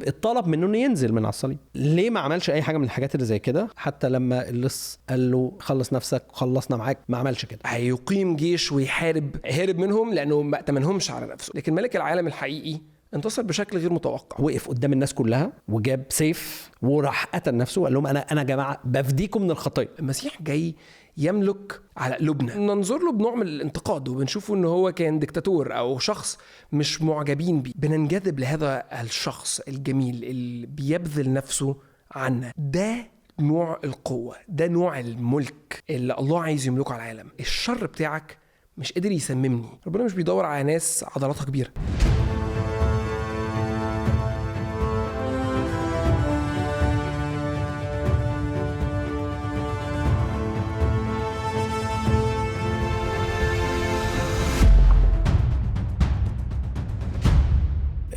الصليب اتطلب منه انه ينزل من على الصليب. ليه ما عملش اي حاجه من الحاجات اللي زي كده؟ حتى لما اللص قال له خلص نفسك وخلصنا معاك ما عملش كده. هيقيم جيش ويحارب، هرب منهم لانه ما ائتمنهمش على نفسه. لكن ملك العالم الحقيقي انتصر بشكل غير متوقع، وقف قدام الناس كلها وجاب سيف وراح قتل نفسه وقال لهم انا جماعه بفديكم من الخطيه. المسيح جاي يملك على قلوبنا، ننظر له بنوع من الانتقاد وبنشوفه انه هو كان ديكتاتور او شخص مش معجبين بيه، بننجذب لهذا الشخص الجميل اللي بيبذل نفسه عنا. ده نوع القوة، ده نوع الملك اللي الله عايز يملكه على العالم. الشر بتاعك مش قادر يسممني. ربنا مش بيدور على ناس عضلاتها كبيرة.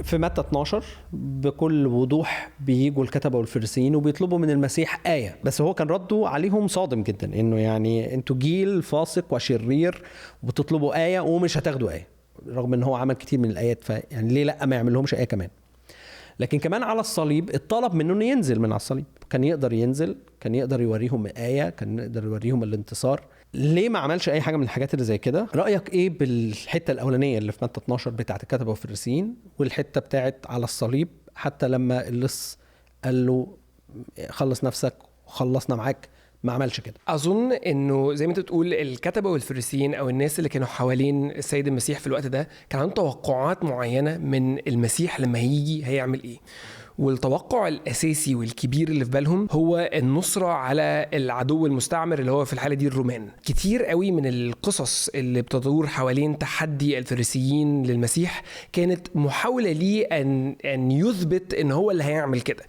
في متى 12 بكل وضوح بييجوا الكتبة والفريسيين وبيطلبوا من المسيح آية، بس هو كان رده عليهم صادم جدا، انه يعني انتوا جيل فاسق وشرير وبتطلبوا آية ومش هتاخدوا آية، رغم ان هو عمل كتير من الآيات، فيعني ليه لا ما يعملهمش آية كمان. لكن كمان على الصليب اتطلب منه انه ينزل من على الصليب. كان يقدر ينزل، كان يقدر يوريهم آية، كان يقدر يوريهم الانتصار. ليه ما عملش اي حاجه من الحاجات اللي زي كده؟ رايك ايه بالحته الاولانيه اللي في متى 12 بتاعه الكتبه والفريسيين، والحته بتاعه على الصليب حتى لما اللص قال له خلص نفسك وخلصنا معاك ما عملش كده؟ اظن انه زي ما انت بتقول الكتبه والفريسيين او الناس اللي كانوا حوالين السيد المسيح في الوقت ده كان عندهم توقعات معينه من المسيح لما هيجي هيعمل ايه. والتوقع الأساسي والكبير اللي في بالهم هو النصرة على العدو المستعمر اللي هو في الحالة دي الرومان. كتير قوي من القصص اللي بتدور حوالين تحدي الفريسيين للمسيح كانت محاولة ليه أن يثبت أن هو اللي هيعمل كده.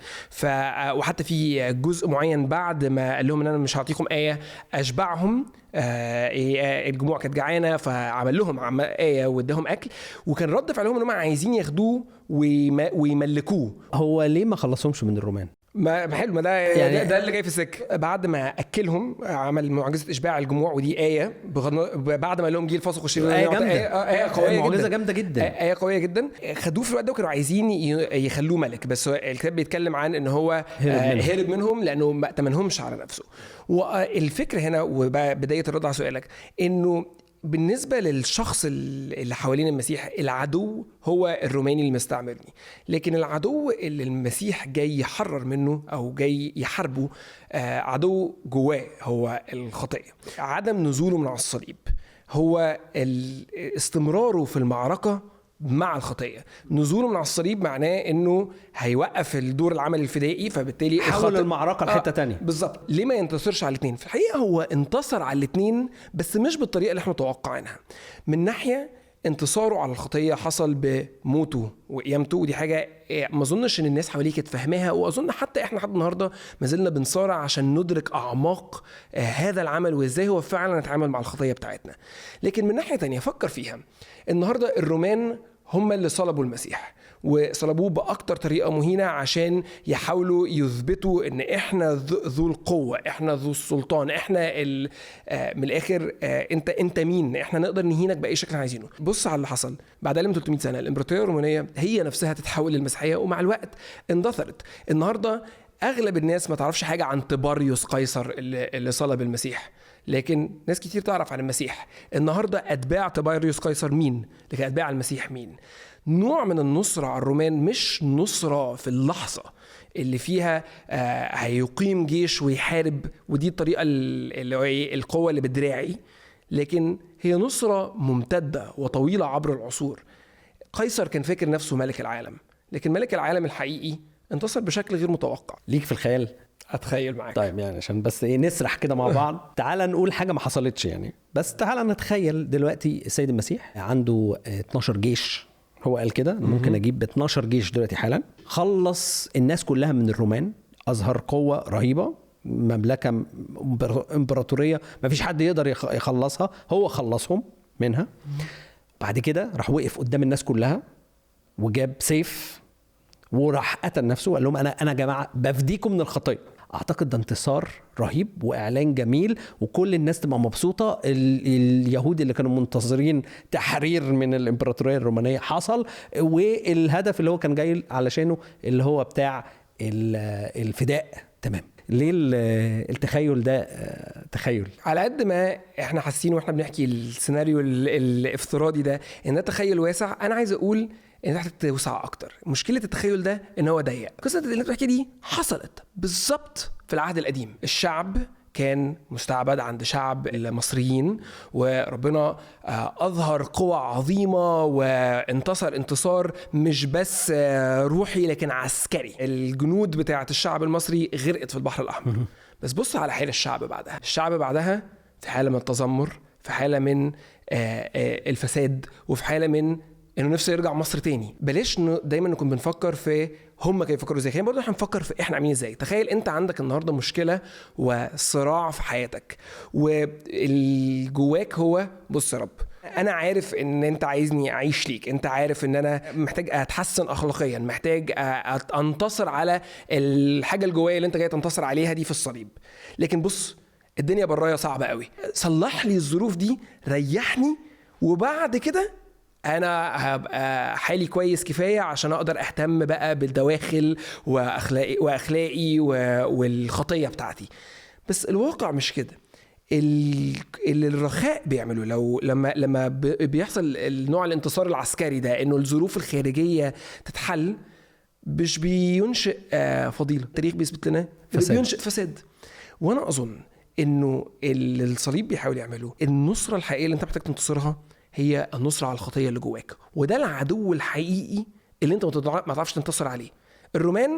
وحتى في جزء معين بعد ما قال لهم أن أنا مش هعطيكم آية أشبعهم، الجموع كانت جعانه فعمل لهم آية واداهم اكل، وكان رد فعلهم انهم عايزين ياخدوه ويملكوه. هو ليه ما خلصهمش من الرومان؟ ما حلو، ما ده يعني ده اللي جاي في السكه. بعد ما اكلهم عمل معجزه اشباع الجموع، ودي آية بعد ما لهم جيل فاسق وشرير. آية جامده، آية قويه، معجزه جامده جدا، آية قويه جدا. خدوه في الوقت ده وكانوا عايزين يخلوه ملك، بس الكتاب بيتكلم عن ان هو هرب منهم لانه ما ائتمنهمش على نفسه. والفكره هنا وبدايه الرد على سؤالك انه بالنسبة للشخص اللي حوالين المسيح العدو هو الروماني المستعمرني، لكن العدو اللي المسيح جاي يحرر منه أو جاي يحاربه عدو جواه هو الخطية. عدم نزوله من على الصليب هو استمراره في المعركة مع الخطية. نزوله من على الصليب معناه انه هيوقف الدور العمل الفدائي، فبالتالي حول المعركة لحتة تانية. بالظبط. ليه ما ينتصرش على الاثنين؟ في الحقيقة هو انتصر على الاثنين بس مش بالطريقة اللي احنا متوقعينها. من ناحية انتصاره على الخطية حصل بموته وقيامته، ودي حاجة ما اظنش ان الناس حواليه كانت فاهماها، واظن حتى احنا لحد النهارده ما زلنا بنصارع عشان ندرك اعماق هذا العمل وازاي هو فعلا يتعامل مع الخطية بتاعتنا. لكن من ناحية تانية فكر فيها، النهارده الرومان هم اللي صلبوا المسيح، وصلبوه بأكتر طريقة مهينة عشان يحاولوا يثبتوا ان احنا ذو القوة، احنا ذو السلطان، احنا من الاخر انت مين، احنا نقدر نهينك بأي شكل عايزينه. بص على اللي حصل بعد اقل من 300 سنة. الامبراطورية الرومانية هي نفسها تتحول للمسيحية، ومع الوقت اندثرت. النهاردة اغلب الناس ما تعرفش حاجة عن طباريوس قيصر اللي صلب المسيح، لكن ناس كتير تعرف عن المسيح. النهاردة أتباع طباريوس قيصر مين؟ لكن أتباع المسيح مين؟ نوع من النصرة على الرومان مش نصرة في اللحظة اللي فيها هيقيم جيش ويحارب، ودي الطريقة القوة اللي بدراعي، لكن هي نصرة ممتدة وطويلة عبر العصور. قيصر كان فاكر نفسه ملك العالم، لكن ملك العالم الحقيقي انتصر بشكل غير متوقع. ليك في الخيال؟ اتخيل معاك. طيب يعني عشان بس نسرح كده مع بعض. تعال نقول حاجه ما حصلتش يعني، بس تعال نتخيل دلوقتي السيد المسيح عنده 12 جيش. هو قال كده ممكن اجيب 12 جيش دلوقتي حالا، خلص الناس كلها من الرومان، اظهر قوه رهيبه، مملكه امبراطوريه ما فيش حد يقدر يخلصها، هو خلصهم منها. بعد كده راح وقف قدام الناس كلها وجاب سيف وراح قتل نفسه وقال لهم انا جماعه بفديكم من الخطيه. اعتقد ده انتصار رهيب واعلان جميل وكل الناس تبقى مبسوطه. اليهود اللي كانوا منتظرين تحرير من الامبراطوريه الرومانيه حصل، والهدف اللي هو كان جاي علشانه اللي هو بتاع الفداء تمام. ليه التخيل ده تخيل؟ على قد ما احنا حاسين واحنا بنحكي السيناريو الافتراضي ده ان ده تخيل واسع، انا عايز اقول ان تحت توسع اكتر. مشكله التخيل ده ان هو ضيق. قصه اللي انت بتحكي دي حصلت بالظبط في العهد القديم. الشعب كان مستعبد عند شعب المصريين، وربنا أظهر قوة عظيمة وانتصر انتصار مش بس روحي لكن عسكري. الجنود بتاعة الشعب المصري غرقت في البحر الأحمر. بس بص على حال الشعب بعدها. الشعب بعدها في حالة من التذمر، في حالة من الفساد، وفي حالة من انه نفسه يرجع مصر تاني. بلاش دايما نكون بنفكر في هم كيف يفكروا ازاي، خلينا برضه هنفكر في احنا عاملين ازاي. تخيل انت عندك النهارده مشكله وصراع في حياتك، والجواك هو بص يا رب، انا عارف ان انت عايزني اعيش ليك، انت عارف ان انا محتاج اتحسن اخلاقيا، محتاج انتصر على الحاجه الجوايه اللي انت جاي تنتصر عليها دي في الصليب. لكن بص الدنيا برايا صعبه قوي، صلح لي الظروف دي، ريحني، وبعد كده انا هبقى حالي كويس كفايه عشان اقدر اهتم بقى بالدواخل واخلاقي والخطيه بتاعتي. بس الواقع مش كده. اللي الرخاء بيعملوا لما بيحصل النوع الانتصار العسكري ده، انه الظروف الخارجيه تتحل، مش بينشئ فضيله. التاريخ بيثبت لنا بينشئ فساد. وانا اظن انه اللي الصليب بيحاول يعمله، النصره الحقيقيه اللي انت محتاج تنتصرها هي النصرة على الخطية اللي جواك، وده العدو الحقيقي اللي انت ما تعرفش تنتصر عليه. الرومان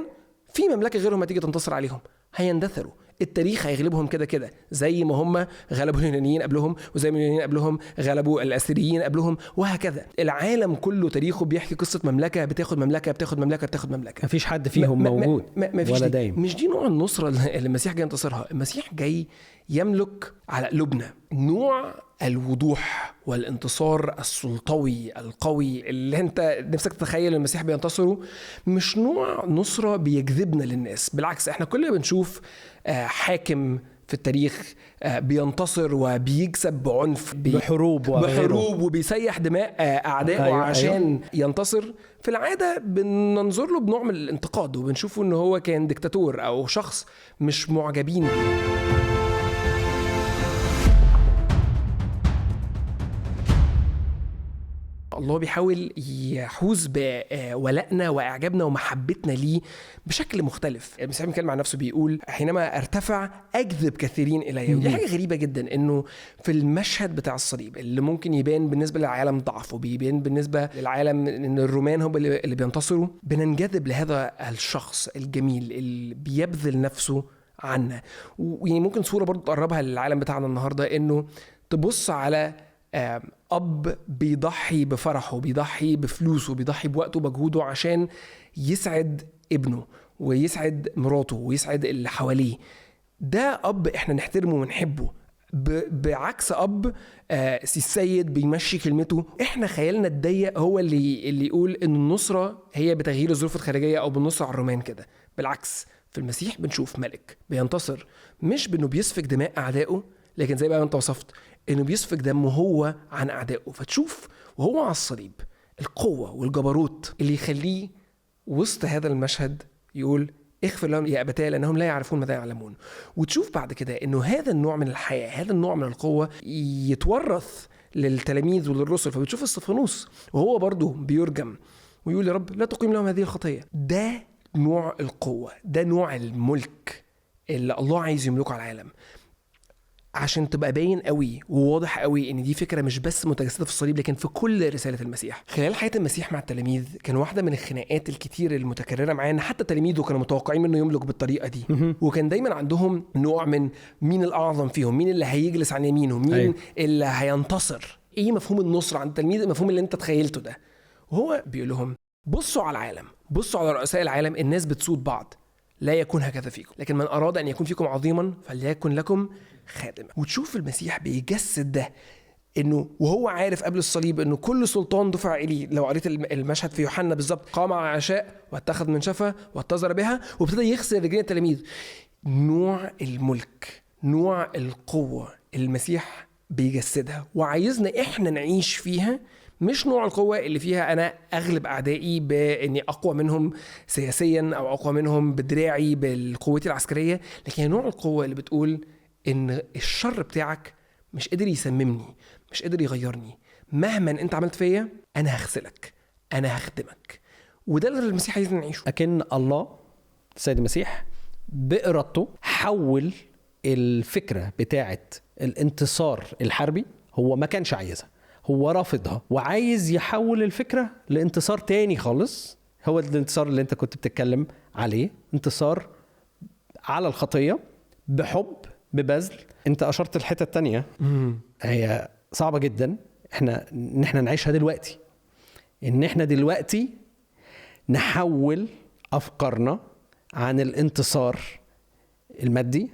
في مملكة غيرهم هتيجي تنتصر عليهم هيندثروا، التاريخ هيغلبهم كده كده، زي ما هم غلبوا اليونانيين قبلهم، وزي ما اليونانيين قبلهم غلبوا الأسيريين قبلهم، وهكذا. العالم كله تاريخه بيحكي قصة مملكة بتاخد مملكة بتاخد مملكة بتاخد مملكة. مفيش حد فيهم موجود ولا دايم. مش دي نوع النصرة اللي المسيح جاي ينتصرها. المسيح جاي يملك على قلوبنا نوع الوضوح والانتصار السلطوي القوي اللي انت نفسك تتخيل المسيح بينتصره. مش نوع نصرة بيجذبنا للناس، بالعكس احنا كل بنشوف حاكم في التاريخ بينتصر وبيكسب بعنف، بحروب وبيسيح دماء أعدائه عشان ينتصر. في العادة بننظر له بنوع من الانتقاد، وبنشوفه انه هو كان ديكتاتور او شخص مش معجبين بيه. الله بيحاول يحوز بولائنا واعجابنا ومحبتنا ليه بشكل مختلف. المسيح بيتكلم عن نفسه بيقول حينما ارتفع اجذب كثيرين الي. ودي حاجه غريبه جدا، انه في المشهد بتاع الصليب اللي ممكن يبان بالنسبه للعالم ضعف، وبيبان بالنسبه للعالم ان الرومان هم اللي بينتصروا، بننجذب لهذا الشخص الجميل اللي بيبذل نفسه عنا. ويعني ممكن صوره برضو تقربها للعالم بتاعنا النهارده، انه تبص على أب بيضحي بفرحه، بيضحي بفلوسه، بيضحي بوقته ومجهوده عشان يسعد ابنه ويسعد مراته ويسعد اللي حواليه. ده أب احنا نحترمه ونحبه، بعكس أب السيد بيمشي كلمته. احنا خيالنا الضيق هو اللي يقول ان النصرة هي بتغيير الظروف الخارجية او بالنصرة على الرومان كده. بالعكس في المسيح بنشوف ملك بينتصر مش بانه بيسفك دماء اعدائه، لكن زي بقى انت وصفت انه بيسفك دمه هو عن اعدائه. فتشوف وهو على الصليب القوة والجبروت اللي يخليه وسط هذا المشهد يقول اغفر لهم يا أبتاه لأنهم لا يعرفون ماذا يعلمون. وتشوف بعد كده انه هذا النوع من الحياة، هذا النوع من القوة يتورث للتلاميذ وللرسل. فبتشوف استفانوس وهو برضو بيرجم ويقول يا رب لا تقيم لهم هذه الخطية. ده نوع القوة، ده نوع الملك اللي الله عايز يملكه على العالم، عشان تبقى باين قوي وواضح قوي ان دي فكره مش بس متجسده في الصليب لكن في كل رساله المسيح. خلال حياه المسيح مع التلاميذ كان واحده من الخناقات الكتير المتكرره معاه ان حتى تلاميذه كانوا متوقعين انه يملك بالطريقه دي، وكان دايما عندهم نوع من مين الاعظم فيهم، مين اللي هيجلس عن يمينه، مين اللي هينتصر. ايه مفهوم النصر عند التلميذ؟ المفهوم اللي انت تخيلته ده. وهو بيقول لهم بصوا على العالم، بصوا على رؤساء العالم، الناس بتسود بعض، لا يكون هكذا فيكم، لكن من أراد أن يكون فيكم عظيما فليكن لكم خادما. وتشوف المسيح بيجسد ده، انه وهو عارف قبل الصليب انه كل سلطان دفع اليه. لو قريت المشهد في يوحنا بالظبط، قام على عشاء واتخذ منشفه واتزر بها وابتدى يغسل رجلين التلاميذ. نوع الملك، نوع القوة المسيح بيجسدها وعايزنا احنا نعيش فيها. مش نوع القوة اللي فيها أنا أغلب أعدائي بإني أقوى منهم سياسيا أو أقوى منهم بدراعي بالقوة العسكرية، لكن نوع القوة اللي بتقول إن الشر بتاعك مش قادر يسممني، مش قادر يغيرني، مهما أنت عملت فيا أنا هغسلك، أنا هخدمك. وده اللي المسيح عايزنا نعيشه. أكن الله السيد المسيح بإرادته حول الفكرة بتاعت الانتصار الحربي، هو ما كانش عايزها، هو رافضها وعايز يحول الفكرة لانتصار تاني خالص. هو الانتصار اللي انت كنت بتتكلم عليه، انتصار على الخطية بحب ببذل. انت أشرت الحتة التانية هي صعبة جدا ان احنا نعيشها دلوقتي، ان احنا دلوقتي نحول أفكارنا عن الانتصار المادي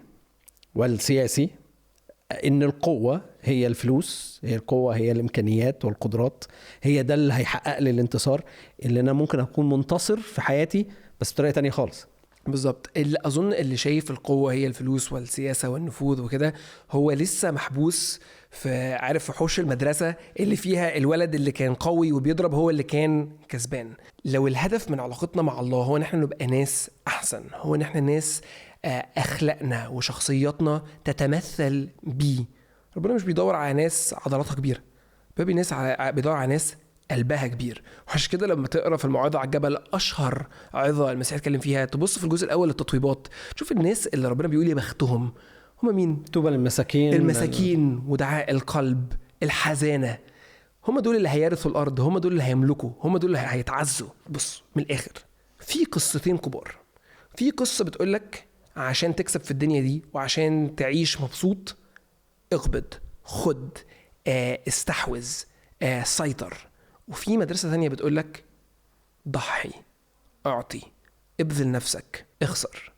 والسياسي، ان القوة هي الفلوس، هي القوة هي الامكانيات والقدرات، هي ده اللي هيحقق لي الانتصار، اللي انا ممكن اكون منتصر في حياتي بس بطريقة تانية خالص. بالظبط. اللي اظن اللي شايف القوة هي الفلوس والسياسة والنفوذ وكده هو لسه محبوس في، عارف، في حوش المدرسة اللي فيها الولد اللي كان قوي وبيضرب هو اللي كان كسبان. لو الهدف من علاقتنا مع الله هو ان احنا نبقى ناس احسن، هو ان احنا ناس اخلاقنا وشخصياتنا تتمثل بيه، ربنا مش بيدور على ناس عضلاتها كبيرة، بيدور على ناس قلبها كبير. وعشان كده لما تقرا في الموعظة على الجبل، اشهر عظة المسيح اتكلم فيها، تبص في الجزء الاول للتطويبات، تشوف الناس اللي ربنا بيقول يا بختهم، هم مين؟ طوبى للمساكين، المساكين ودعاء القلب، الحزانة، هم دول اللي هيرثوا الارض، هم دول اللي هيملكوا، هم دول اللي هيتعزوا. بص من الاخر، في قصتين كبار. في قصة بتقولك عشان تكسب في الدنيا دي وعشان تعيش مبسوط، اقبض، خد، استحوذ، سيطر. وفي مدرسة ثانية بتقولك ضحي، اعطي، ابذل نفسك، اخسر.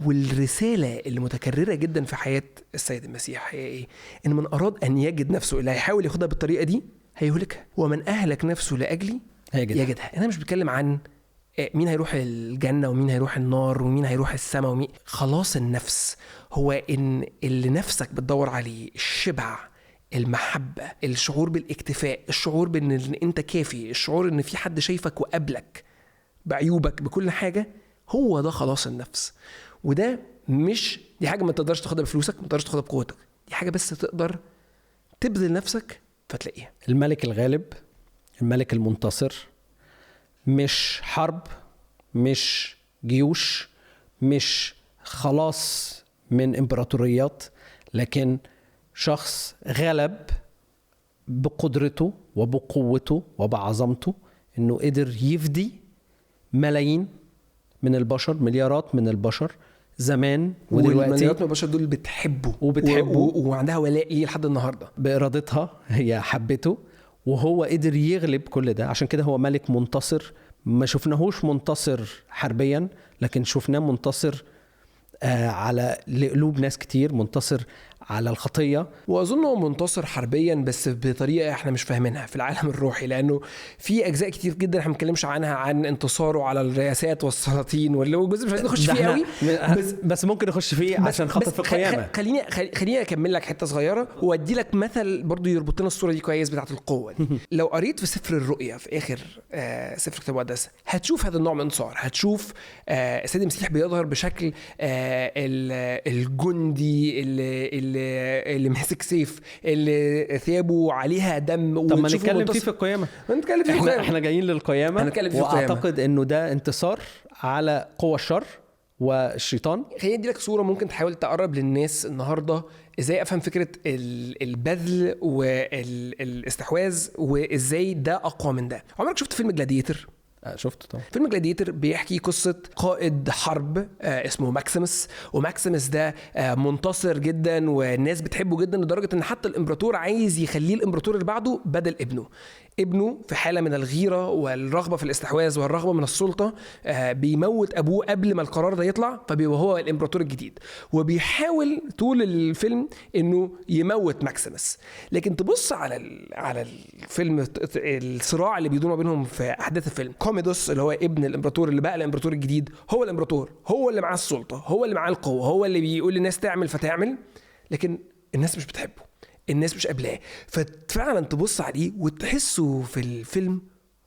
والرسالة اللي متكررة جدا في حياة السيد المسيح هي ايه؟ ان من اراد ان يجد نفسه، اللي هيحاول ياخدها بالطريقة دي هيهلكها، ومن اهلك نفسه لاجلي يجدها. انا مش بتكلم عن مين هيروح الجنة ومين هيروح النار ومين هيروح السماء ومين. خلاص النفس هو ان اللي نفسك بتدور عليه، الشبع، المحبة، الشعور بالاكتفاء، الشعور بان انت كافي، الشعور ان في حد شايفك وقابلك بعيوبك بكل حاجة، هو ده خلاص النفس. وده مش دي حاجة ما تقدرش تاخدها بفلوسك، ما تقدرش تاخدها بقوتك، دي حاجة بس تقدر تبذل نفسك فتلاقيها. الملك الغالب، الملك المنتصر، مش حرب، مش جيوش، مش خلاص من امبراطوريات، لكن شخص غلب بقدرته وبقوته وبعظمته، انه قدر يفدي ملايين من البشر، مليارات من البشر زمان ودلوقتي. مليارات من البشر دول بتحبه وعندها ولاء ليه لحد النهارده، بإرادتها هي حبته، وهو قدر يغلب كل ده. عشان كده هو ملك منتصر. ما شفناهوش منتصر حربيا، لكن شفناه منتصر على قلوب ناس كتير، منتصر على الخطية. وأظن هو منتصر حربيا بس بطريقة احنا مش فاهمينها في العالم الروحي، لأنه في أجزاء كتير جدا احنا متكلمش عنها، عن انتصاره على الرئاسات والسلاطين، واللي هو جزء مش عايزين نخش فيه قوي، بس ممكن نخش فيه عشان خاطر في القيامة. خليني أكمل لك حتة صغيرة وأدي لك مثل برضو يربط لنا الصورة دي كويس بتاعت القوة دي. لو قريت في سفر الرؤيا في آخر سفر كتاب المقدس هتشوف هذا النوع من الانتصار. هتشوف السيد المسيح بيظهر بشكل الجندي اللي ماسك سيف، اللي ثيابه عليها دم. طب ما نتكلم فيه في القيامة. احنا جايين للقيامة، واعتقد انه ده انتصار على قوى الشر والشيطان. خليني ادي لك صورة ممكن تحاول تقرب للناس النهاردة ازاي افهم فكرة البذل والاستحواذ وازاي ده اقوى من ده. عمرك شفت فيلم جلاديتر؟ شفته طبعا. فيلم جلاديتر بيحكي قصة قائد حرب اسمه ماكسيمس، وماكسيمس ده منتصر جدا والناس بتحبه جدا لدرجة ان حتى الامبراطور عايز يخليه الامبراطور اللي بعده بدل ابنه. ابنه في حالة من الغيرة والرغبة في الاستحواذ والرغبة من السلطة بيموت أبوه قبل ما القرار ده يطلع، فبيبقى هو الإمبراطور الجديد، وبيحاول طول الفيلم إنه يموت ماكسيمس. لكن تبص على الفيلم، الصراع اللي بيدور بينهم في أحداث الفيلم، كوميدوس اللي هو ابن الإمبراطور اللي بقى الإمبراطور الجديد، هو الإمبراطور، هو اللي معاه السلطة، هو اللي معاه القوة، هو اللي بيقول للناس تعمل فتعمل، لكن الناس مش بتحبه، الناس مش قابلاه. ففعلا تبص عليه وتحسه في الفيلم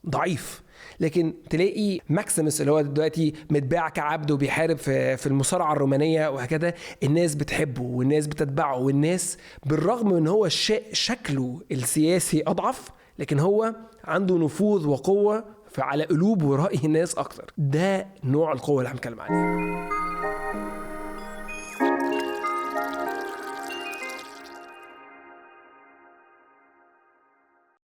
ضعيف. لكن تلاقي ماكسيمس اللي هو دلوقتي متباع كعبد وبيحارب في المصارعة الرومانية وهكذا، الناس بتحبه والناس بتتبعه، والناس بالرغم من هو شكله السياسي أضعف، لكن هو عنده نفوذ وقوة على قلوب ورأي الناس أكتر. ده نوع القوة اللي هنتكلم عليه.